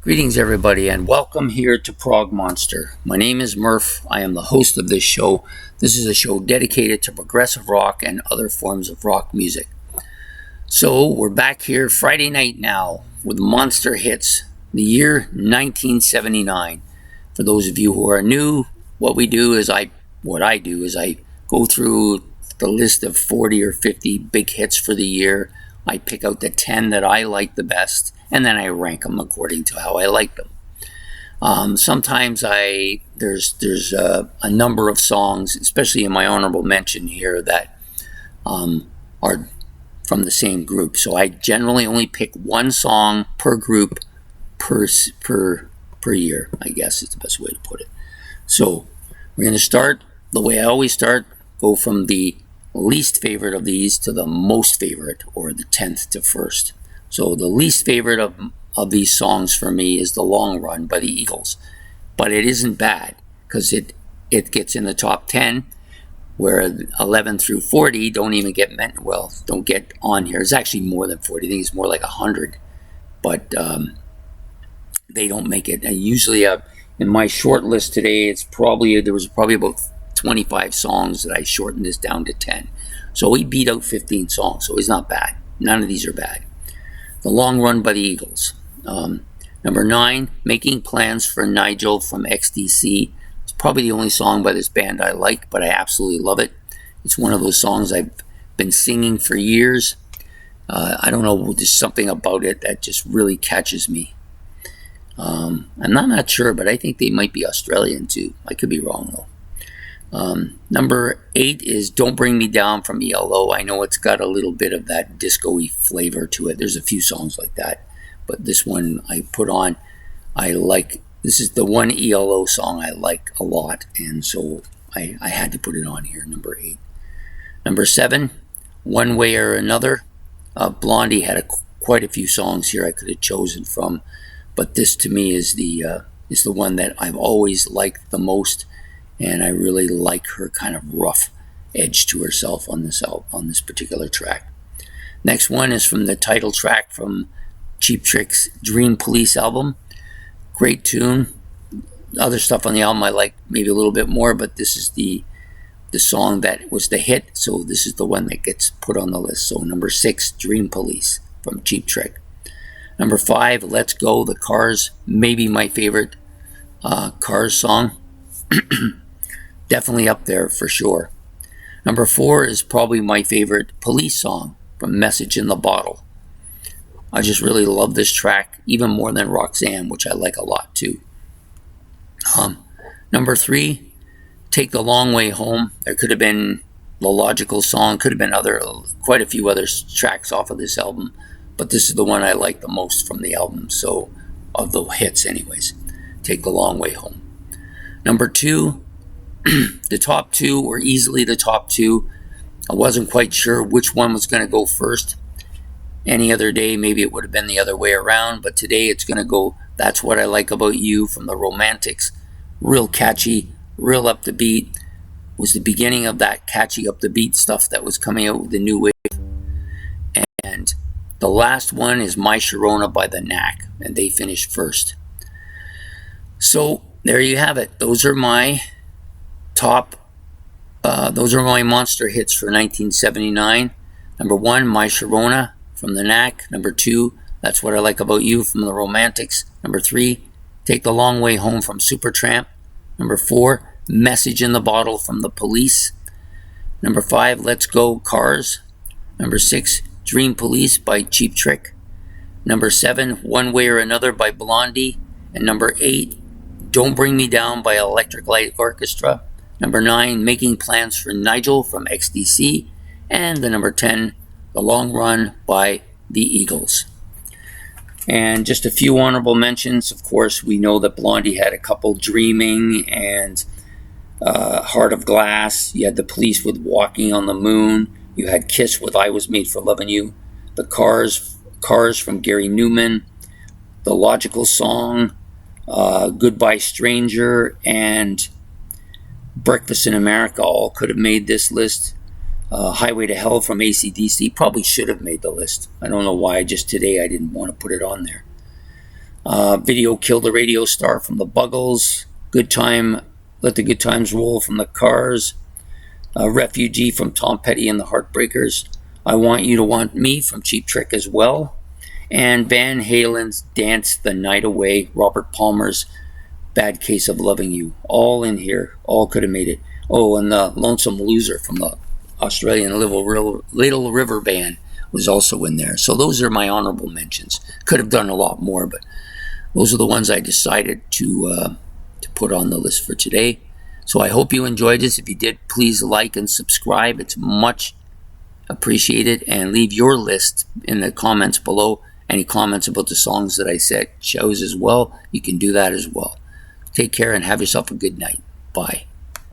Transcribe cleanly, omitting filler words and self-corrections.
Greetings, everybody, and welcome here to Prog Monster. My name is Murph. I am the host of this show. This is a show dedicated to progressive rock and other forms of rock music. So, we're back here Friday night now with Monster Hits, the year 1979. For those of you who are new, what I do is I go through the list of 40 or 50 big hits for the year. I pick out the 10 that I like the best, and then I rank them according to how I like them. Sometimes there's a number of songs, especially in my honorable mention here, that are from the same group. So I generally only pick one song per group per year, I guess is the best way to put it. So we're going to start the way I always start, go from the least favorite of these to the most favorite, or the 10th to first. So the least favorite of these songs for me is The Long Run by the Eagles. But it isn't bad, because it gets in the top 10, where 11 through 40 don't get on here. It's actually more than 40. I think it's more like 100. But they don't make it. And usually in my short list today, there was probably about 25 songs that I shortened this down to 10. So we beat out 15 songs, so it's not bad. None of these are bad. The Long Run by the Eagles. Number 9, Making Plans for Nigel from XTC. It's probably the only song by this band I like, but I absolutely love it. It's one of those songs I've been singing for years. I don't know, there's something about it that just really catches me. I'm not sure, but I think they might be Australian too. I could be wrong though. Number 8 is Don't Bring Me Down from ELO. I know it's got a little bit of that disco-y flavor to it. There's a few songs like that, but this one I put on, this is the one ELO song I like a lot, and so I had to put it on here, number 8. Number 7, One Way or Another. Blondie had quite a few songs here I could have chosen from, but this to me is the one that I've always liked the most. And I really like her kind of rough edge to herself on this particular track. Next one is from the title track from Cheap Trick's Dream Police album. Great tune. Other stuff on the album I like maybe a little bit more, but this is the song that was the hit, so this is the one that gets put on the list. So number 6, Dream Police from Cheap Trick. Number 5, Let's Go, The Cars. Maybe my favorite Cars song. Definitely up there for sure. Number 4 is probably my favorite Police song from Message in the Bottle. I just really love this track, even more than Roxanne, which I like a lot too. Number 3, Take the Long Way Home. There could have been The Logical Song, could have been quite a few other tracks off of this album, but this is the one I like the most from the album, so of the hits anyways. Take the Long Way Home. Number 2, the top 2 were easily the top 2. I wasn't quite sure which one was going to go first. Any other day, maybe it would have been the other way around, but today it's going to go That's What I Like About You from the Romantics. Real catchy, real up the beat. Was the beginning of that catchy up the beat stuff that was coming out with the new wave. And the last one is My Sharona by the Knack, and they finished first. So there you have it. Those are my monster hits for 1979. Number 1, My Sharona from the Knack. Number 2, That's What I Like About You from the Romantics. Number 3, Take the Long Way Home from Supertramp. Number 4, Message in the Bottle from the Police. Number 5, Let's Go, Cars. Number 6, Dream Police by Cheap Trick. Number 7, One Way or Another by Blondie. And number 8, Don't Bring Me Down by Electric Light Orchestra. Number 9, Making Plans for Nigel from XTC. And the number 10, The Long Run by the Eagles. And just a few honorable mentions. Of course, we know that Blondie had a couple, Dreaming and Heart of Glass. You had the Police with Walking on the Moon. You had Kiss with I Was Made for Loving You. The Cars from Gary Newman. The Logical Song, Goodbye Stranger, and Breakfast in America all could have made this list. Highway to Hell from AC/DC probably should have made the list. I don't know why, just today I didn't want to put it on there. Video Kill the Radio Star from the Buggles. Good Time, Let the Good Times Roll from the Cars. Refugee from Tom Petty and the Heartbreakers. I Want You to Want Me from Cheap Trick as well. And Van Halen's Dance the Night Away, Robert Palmer's Bad Case of Loving You. All in here. All could have made it. Oh, and the Lonesome Loser from the Australian Little River Band was also in there. So those are my honorable mentions. Could have done a lot more, but those are the ones I decided to put on the list for today. So I hope you enjoyed this. If you did, please like and subscribe. It's much appreciated. And leave your list in the comments below. Any comments about the songs that I chose as well, you can do that as well. Take care and have yourself a good night. Bye.